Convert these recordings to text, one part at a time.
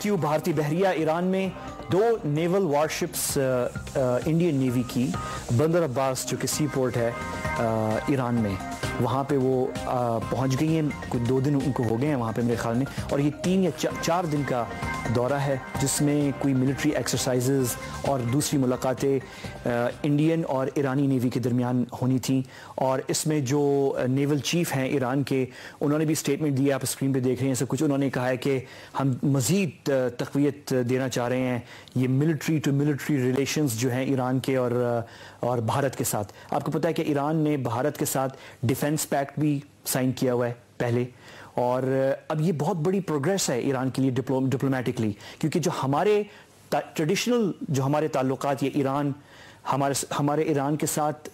Rescue भारतीय बहरिया Iran में 2 naval warships Indian navy की बंदर अब्बास जो कि सी पोर्ट है ईरान में, वहाँ पे वो पहुँच गई हैं। कुछ 2 दिन उनको हो गए हैं वहाँ पे मेरे ख्याल में, और ये 3 या 4 दिन का दौरा है जिसमें कोई मिलिट्री एक्सरसाइजेज और दूसरी मुलाकातें इंडियन और ईरानी नेवी के दरमियान होनी थी। और इसमें जो नेवल चीफ हैं ईरान के, उन्होंने भी स्टेटमेंट दिया, आप स्क्रीन पे देख रहे हैं सब कुछ। उन्होंने कहा है कि हम मज़ीद तक़वियत देना चाह रहे हैं ये मिलिट्री टू मिलिट्री रिलेशंस जो हैं ईरान के और भारत के साथ। आपको पता है कि ईरान ने भारत के साथ डिफेंस पैक्ट भी साइन किया हुआ है पहले, और अब ये बहुत बड़ी प्रोग्रेस है ईरान के लिए डिप्लोमेटिकली, क्योंकि जो हमारे ट्रेडिशनल जो हमारे ताल्लुकात ये ईरान हमारे ईरान के साथ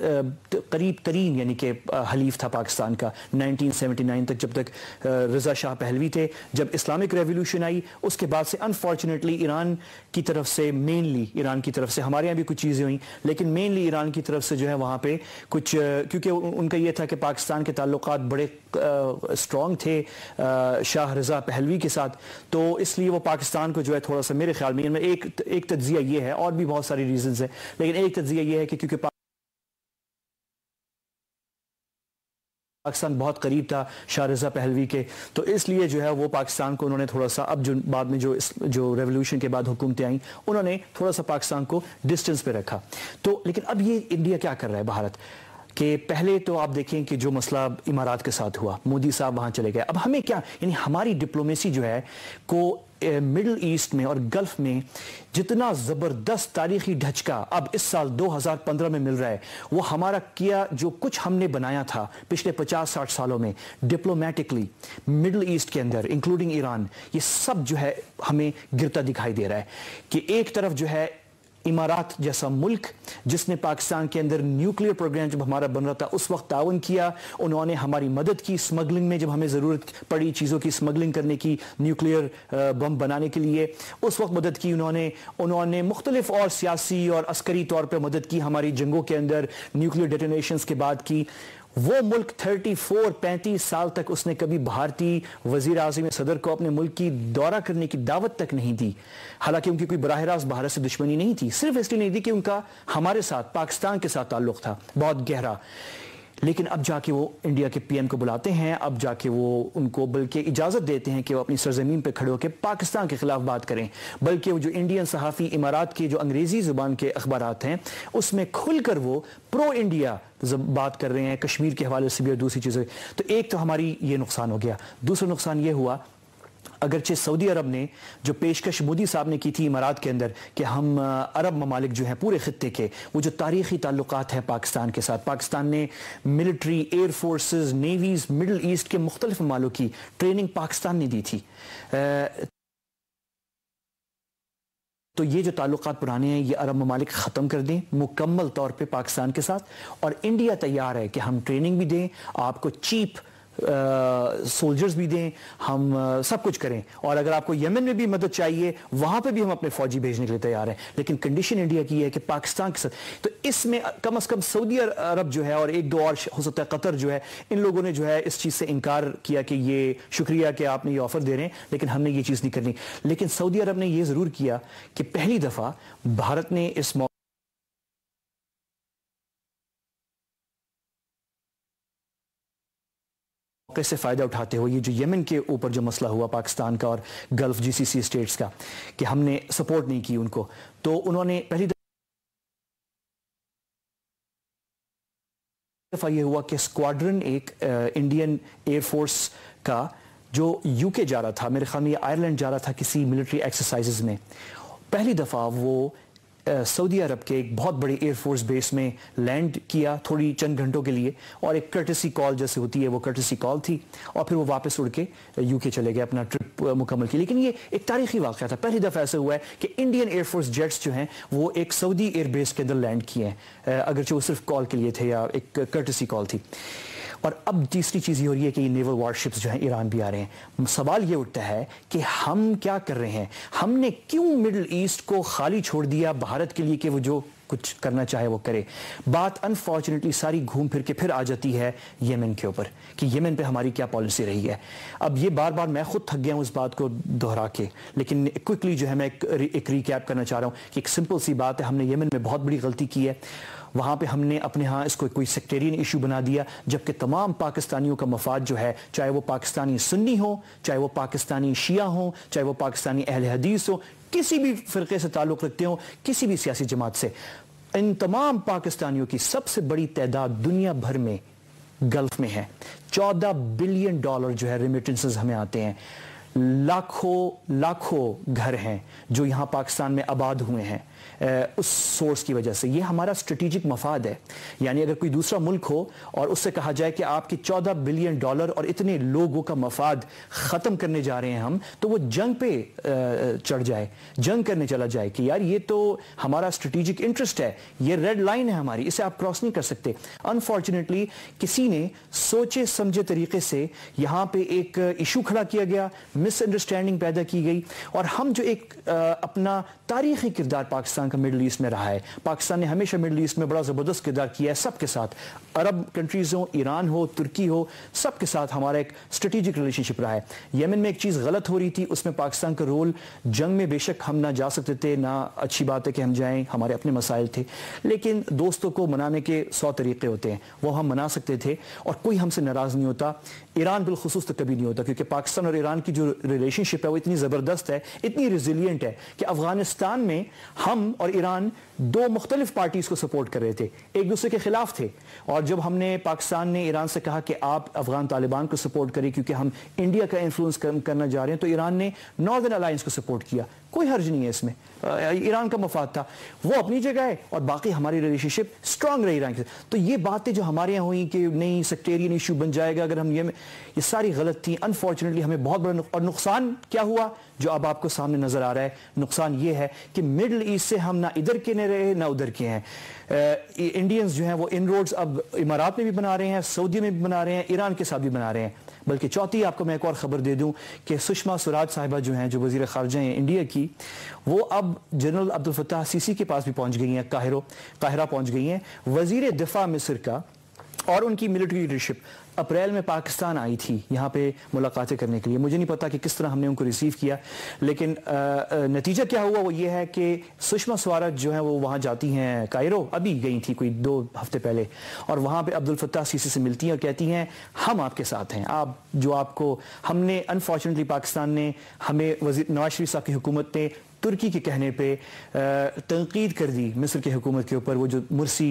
करीब तरीन यानी कि हलीफ था पाकिस्तान का 1979 तक, जब तक रज़ा शाह पहलवी थे। जब इस्लामिक रेवोल्यूशन आई उसके बाद से अनफॉर्चुनेटली ईरान की तरफ से हमारे यहाँ भी कुछ चीज़ें हुई, लेकिन मेनली ईरान की तरफ से जो है वहाँ पे कुछ, क्योंकि उनका ये था कि पाकिस्तान के ताल्लुकात बड़े स्ट्रॉन्ग थे शाह रज़ा पहलवी के साथ, तो इसलिए वो पाकिस्तान को जो है थोड़ा सा, मेरे ख्याल में एक तज्ज़िया ये है, और भी बहुत सारी रीजंस है, लेकिन एक तज्ज़िया ये है कि क्योंकि पाकिस्तान बहुत करीब था शाह रज़ा पहलवी के, तो इसलिए जो है वो पाकिस्तान को उन्होंने थोड़ा सा, अब जो बाद में जो रेवोल्यूशन के बाद हुकूमतें आई, उन्होंने थोड़ा सा पाकिस्तान को डिस्टेंस पे रखा। तो लेकिन अब ये इंडिया क्या कर रहा है भारत कि पहले तो आप देखें कि जो मसला इमारात के साथ हुआ, मोदी साहब वहाँ चले गए, अब हमें क्या, यानी हमारी डिप्लोमेसी जो है को मिडल ईस्ट में और गल्फ में जितना ज़बरदस्त तारीखी ढचका अब इस साल 2015 में मिल रहा है, वो हमारा किया जो कुछ हमने बनाया था पिछले 50-60 सालों में डिप्लोमेटिकली मिडल ईस्ट के अंदर इंक्लूडिंग ईरान, ये सब जो है हमें गिरता दिखाई दे रहा है। कि एक तरफ जो है इमारात जैसा मुल्क जिसने पाकिस्तान के अंदर न्यूक्लियर प्रोग्राम जब हमारा बन रहा था उस वक्त ताउन किया, उन्होंने हमारी मदद की स्मगलिंग में, जब हमें ज़रूरत पड़ी चीज़ों की स्मगलिंग करने की, न्यूक्लियर बम बनाने के लिए, उस वक्त मदद की उन्होंने मुख्तलिफ और सियासी और अस्करी तौर पर मदद की, हमारी जंगों के अंदर न्यूक्लियर डेटोनेशंस के बाद की। वो मुल्क 34-35 साल तक उसने कभी भारतीय वजीर आज़म सदर को अपने मुल्क की दौरा करने की दावत तक नहीं दी, हालांकि उनकी कोई बराह रास्त भारत से दुश्मनी नहीं थी, सिर्फ इसलिए नहीं दी कि उनका हमारे साथ पाकिस्तान के साथ ताल्लुक था बहुत गहरा। लेकिन अब जाके वो इंडिया के पीएम को बुलाते हैं, अब जाके वो उनको बल्कि इजाज़त देते हैं कि वो अपनी सरजमीन पे खड़े होकर पाकिस्तान के खिलाफ बात करें, बल्कि वो जो इंडियन सहाफ़ी इमारात के जो अंग्रेज़ी ज़ुबान के अखबारात हैं उसमें खुलकर वो प्रो इंडिया बात कर रहे हैं, कश्मीर के हवाले से भी और दूसरी चीज़ें। तो एक तो हमारी ये नुकसान हो गया। दूसरा नुकसान ये हुआ, अगरचे सऊदी अरब ने जो पेशकश मोदी साहब ने की थी इमारात के अंदर कि हम अरब ममालिक जो हैं पूरे खित्ते के, वो जो तारीख़ी ताल्लुकात हैं पाकिस्तान के साथ, पाकिस्तान ने military, air forces, navies middle east के मुख्तलिफ ममालिक की ट्रेनिंग पाकिस्तान ने दी थी। तो ये जो ताल्लुकात पुराने हैं ये अरब ममालिक ख़त्म कर दें मुकम्मल तौर पे पाकिस्तान के साथ, और इंडिया तैयार है कि हम ट्रेनिंग भी दें, आपको चीप सोल्जर्स भी दें, हम सब कुछ करें, और अगर आपको यमन में भी मदद चाहिए वहां पे भी हम अपने फौजी भेजने के लिए तैयार हैं। लेकिन कंडीशन इंडिया की है कि पाकिस्तान के साथ, तो इसमें कम से कम सऊदी अरब जो है और 1-2 और हो सकता है कतर जो है, इन लोगों ने जो है इस चीज़ से इनकार किया कि ये शुक्रिया कि आपने ये ऑफर दे रहे हैं, लेकिन हमने ये चीज़ नहीं करनी। लेकिन सऊदी अरब ने ये ज़रूर किया कि पहली दफ़ा भारत ने इस कैसे फ़ायदा उठाते हो ये जो यमन के ऊपर जो मसला हुआ पाकिस्तान का और गल्फ जीसीसी स्टेट्स का, कि हमने सपोर्ट नहीं की उनको, तो उन्होंने पहली दफ़ा ये हुआ कि स्क्वाड्रन एक इंडियन एयरफोर्स का जो यूके जा रहा था, मेरे ख्याल में ये आयरलैंड जा रहा था किसी मिलिट्री एक्सरसाइजेज में, पहली दफ़ा वो सऊदी अरब के एक बहुत बड़े एयरफोर्स बेस में लैंड किया थोड़ी चंद घंटों के लिए, और एक कर्टसी कॉल जैसे होती है वो कर्टसी कॉल थी, और फिर वो वापस उड़ के यूके चले गए अपना ट्रिप मुकम्मल की। लेकिन ये एक तारीखी वाक़या था, पहली दफ़ा ऐसा हुआ है कि इंडियन एयरफोर्स जेट्स जो हैं वो एक सऊदी एयरबेस के अंदर लैंड किए हैं, अगरचे वो सिर्फ कॉल के लिए थे या एक कर्टसी कॉल थी। और अब तीसरी चीज़ ये हो रही है कि ये नेवल वारशिप्स जो हैं ईरान भी आ रहे हैं। सवाल ये उठता है कि हम क्या कर रहे हैं, हमने क्यों मिडिल ईस्ट को खाली छोड़ दिया भारत के लिए कि वो जो कुछ करना चाहे वो करे। बात अनफॉर्चुनेटली सारी घूम फिर के फिर आ जाती है येमन के ऊपर कि येमन पे हमारी क्या पॉलिसी रही है। अब ये बार बार मैं खुद थक गया हूँ इस बात को दोहरा के, लेकिन क्विकली जो है मैं एक रिकैप करना चाह रहा हूँ कि एक सिंपल सी बात है, हमने येमन में बहुत बड़ी गलती की है। वहाँ पे हमने अपने यहाँ इसको कोई सेक्टेरियन इशू बना दिया, जबकि तमाम पाकिस्तानियों का मफाद जो है, चाहे वो पाकिस्तानी सुन्नी हो, चाहे वो पाकिस्तानी शिया हो, चाहे वो पाकिस्तानी अहले हदीस हो, किसी भी फ़िरक़े से ताल्लुक़ रखते हो, किसी भी सियासी जमात से, इन तमाम पाकिस्तानियों की सबसे बड़ी तादाद दुनिया भर में गल्फ में है। $14 बिलियन जो है रेमिटेंसेस हमें आते हैं। लाखों घर हैं जो यहाँ पाकिस्तान में आबाद हुए हैं उस सोर्स की वजह से। ये हमारा स्ट्रेटेजिक मफाद है। यानी अगर कोई दूसरा मुल्क हो और उससे कहा जाए कि आपके $14 बिलियन और इतने लोगों का मफाद ख़त्म करने जा रहे हैं हम, तो वो जंग पे चढ़ जाए, जंग करने चला जाए कि यार ये तो हमारा स्ट्रेटेजिक इंटरेस्ट है, ये रेड लाइन है हमारी, इसे आप क्रॉस नहीं कर सकते। अनफॉर्चुनेटली किसी ने सोचे समझे तरीके से यहाँ पे एक इशू खड़ा किया गया, मिसअंडरस्टैंडिंग पैदा की गई, और हम जो एक अपना तारीखी किरदार पाकिस्तान का मिडल ईस्ट में रहा है, पाकिस्तान ने हमेशा मिडल ईस्ट में बड़ा ज़बरदस्त किरदार किया है सबके साथ, अरब कंट्रीज़ हो, ईरान हो, तुर्की हो, सबके साथ हमारा एक स्ट्रेटेजिक रिलेशनशिप रहा है। येमन में एक चीज़ गलत हो रही थी, उसमें पाकिस्तान का रोल, जंग में बेशक हम ना जा सकते थे, ना अच्छी बात है कि हम जाएं, हमारे अपने मसाइल थे, लेकिन दोस्तों को मनाने के 100 तरीके होते हैं, वो हम मना सकते थे और कोई हमसे नाराज़ नहीं होता। ईरान बिलखुसूस तो कभी नहीं होता, क्योंकि पाकिस्तान और ईरान की जो रिलेशनशिप है वो इतनी ज़बरदस्त है, इतनी रिजिलियंट है कि अफगानिस्तान में हम और ईरान दो मुख्तलिफ पार्टीज को सपोर्ट कर रहे थे, एक दूसरे के खिलाफ थे, और जब हमने पाकिस्तान ने ईरान से कहा कि आप अफगान तालिबान को सपोर्ट करें क्योंकि हम इंडिया का इन्फ्लुएंस करना जा रहे हैं, तो ईरान ने नॉर्दर्न अलायंस को सपोर्ट किया। कोई हर्ज नहीं है इसमें, ईरान का मफाद था, वो अपनी जगह है, और बाकी हमारी रिलेशनशिप स्ट्रांग रही ईरान के साथ। तो ये बातें जो हमारे यहाँ हुई कि नहीं सेक्टेरियन इशू बन जाएगा अगर हम ये सारी गलत थी। अनफॉर्चुनेटली हमें बहुत बड़ा और नुकसान क्या हुआ जो अब आपको सामने नजर आ रहा है, नुकसान ये है कि मिडल ईस्ट से हम ना इधर के नहीं रहे ना उधर के हैं। इंडियंस जो हैं वो इनरोड्स अब इमारात में भी बना रहे हैं, सऊदी में भी बना रहे हैं, ईरान के साथ भी बना रहे हैं। बल्कि चौथी आपको मैं एक और खबर दे दूं कि सुषमा स्वराज साहिबा जो हैं, जो वजीर खारजा हैं इंडिया की, वो अब जनरल अब्दुल फत्ताह सीसी के पास भी पहुंच गई हैं, काहिरा पहुंच गई हैं। वजीर दिफा मिस्र का और उनकी मिलिट्री लीडरशिप अप्रैल में पाकिस्तान आई थी यहाँ पे मुलाकातें करने के लिए। मुझे नहीं पता कि किस तरह हमने उनको रिसीव किया, लेकिन नतीजा क्या हुआ वो ये है कि सुषमा स्वराज जो है वो वहाँ जाती हैं कायरो, अभी गई थी कोई 2 हफ्ते पहले, और वहाँ पे अब्दुल फत्ताह सीसी से मिलती हैं और कहती हैं हम आपके साथ हैं, आप जो आपको हमने अनफॉर्चुनेटली पाकिस्तान ने हमें नवाज शरीफ साहब की हुकूमत ने तुर्की के कहने पे तनकीद कर दी मिस्र की हुकूमत के ऊपर। वो जो मुर्सी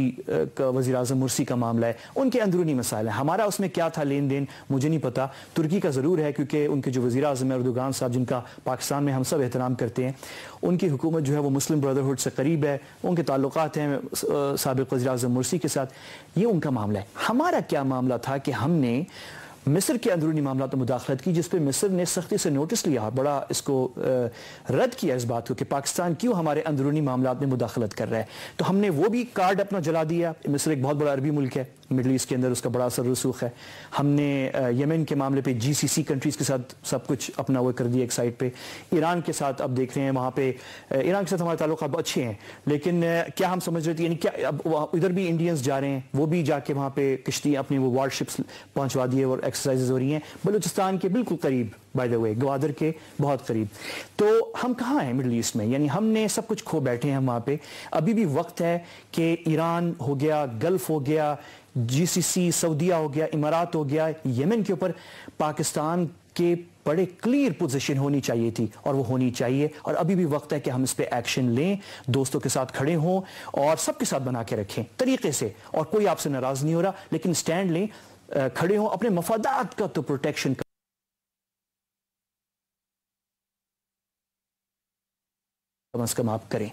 का वज़ीर आज़म मुर्सी का मामला है, उनके अंदरूनी मसाइल है, हमारा उसमें क्या था लेन देन मुझे नहीं पता। तुर्की का ज़रूर है क्योंकि उनके जो वज़ीर आज़म एर्दोगान साहब, जिनका पाकिस्तान में हम सब एहतराम करते हैं, उनकी हुकूमत जो है वो मुस्लिम ब्रदरहुड से करीब है, उनके ताल्लुकात हैं साबिक़ वज़ीर आज़म मुर्सी के साथ, ये उनका मामला है। हमारा क्या मामला था कि हमने मिस्र के अंदरूनी मामला में मुदाखलत की, जिस पे मिस्र ने सख्ती से नोटिस लिया, बड़ा इसको रद्द किया इस बात को कि पाकिस्तान क्यों हमारे अंदरूनी मामला में मुदाखलत कर रहा है। तो हमने वो भी कार्ड अपना जला दिया। मिस्र एक बहुत बड़ा अरबी मुल्क है, मिडल ईस्ट के अंदर उसका बड़ा असर रसूख है। हमने यमन के मामले पे GCC कंट्रीज़ के साथ सब कुछ अपना वो कर दिया एक साइड पे। ईरान के साथ अब देख रहे हैं, वहाँ पे ईरान के साथ हमारे ताल्लुकात अच्छे हैं, लेकिन क्या हम समझ रहे थे, यानी क्या अब इधर भी इंडियंस जा रहे हैं, वो भी जाके वहाँ पे किश्ती अपनी वो वारशिप्स पहुँचवा दिए और एक्सरसाइजेज हो रही हैं बलूचिस्तान के बिल्कुल करीब, बाय द वे ग्वादर के बहुत करीब। तो हम कहाँ हैं मिडल ईस्ट में, यानी हमने सब कुछ खो बैठे हैं वहाँ पे। अभी भी वक्त है कि ईरान हो गया, गल्फ हो गया, GCC सऊदीया हो गया, इमारात हो गया, यमन के ऊपर पाकिस्तान के बड़े क्लियर पोजीशन होनी चाहिए थी, और वो होनी चाहिए। और अभी भी वक्त है कि हम इस पे एक्शन लें, दोस्तों के साथ खड़े हों और सबके साथ बना के रखें तरीके से। और कोई आपसे नाराज नहीं हो रहा, लेकिन स्टैंड लें, खड़े हों, अपने मफादात का तो प्रोटेक्शन कम से कम आप करें।